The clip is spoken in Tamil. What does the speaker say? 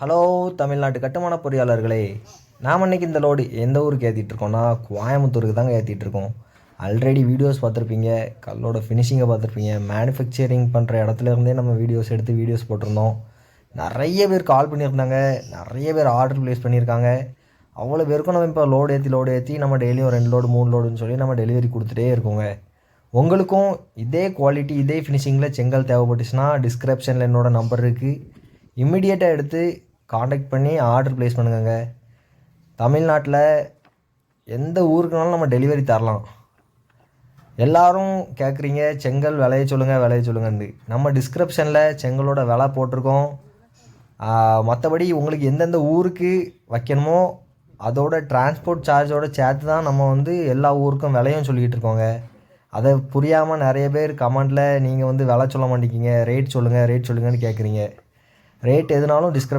ஹலோ தமிழ்நாட்டு கட்டுமான பொறியாளர்களே, நாம் இன்றைக்கி இந்த லோடு எந்த ஊருக்கு ஏற்றிட்டுருக்கோன்னா கோயம்புத்தூருக்கு தாங்க ஏற்றிட்டுருக்கோம். ஆல்ரெடி வீடியோஸ் பார்த்துருப்பீங்க, கல்லோட ஃபினிஷிங்கை பார்த்துருப்பீங்க. மேனுஃபேக்சரிங் பண்ணுற இடத்துலேருந்தே நம்ம வீடியோஸ் போட்டிருந்தோம். நிறைய பேர் கால் பண்ணியிருந்தாங்க, நிறைய பேர் ஆர்டர் ப்ளேஸ் பண்ணியிருக்காங்க. அவ்வளோ பேருக்கும் நம்ம இப்போ லோடு ஏற்றி நம்ம டெய்லியும் 2 லோடு 3 லோடுன்னு சொல்லி நம்ம டெலிவரி கொடுத்துட்டே இருக்கோங்க. உங்களுக்கும் இதே குவாலிட்டி இதே ஃபினிஷிங்கில் செங்கல் தேவைப்பட்டுச்சுன்னா டிஸ்கிரிப்ஷனில் என்னோடய நம்பர் இருக்குது. இம்மிடியேட்டாக எடுத்து காண்டாக்ட் பண்ணி ஆர்டர் ப்ளேஸ் பண்ணுங்க. தமிழ்நாட்டில் எந்த ஊருக்குனாலும் நம்ம டெலிவரி தரலாம். எல்லோரும் கேட்குறீங்க செங்கல் விலைய சொல்லுங்கன்னு. நம்ம டிஸ்கிரிப்ஷனில் செங்கலோட விலை போட்டிருக்கோம். மற்றபடி உங்களுக்கு எந்தெந்த ஊருக்கு வைக்கணுமோ அதோட டிரான்ஸ்போர்ட் சார்ஜோடு சேர்த்து தான் நம்ம எல்லா ஊருக்கும் விலையும் சொல்லிக்கிட்டு இருக்கோங்க. அதை புரியாமல் நிறைய பேர் கமெண்டில் நீங்கள் விலை சொல்ல மாட்டேங்கிங்க, ரேட் சொல்லுங்கன்னு கேட்குறீங்க. ரேட் எதுனாலும்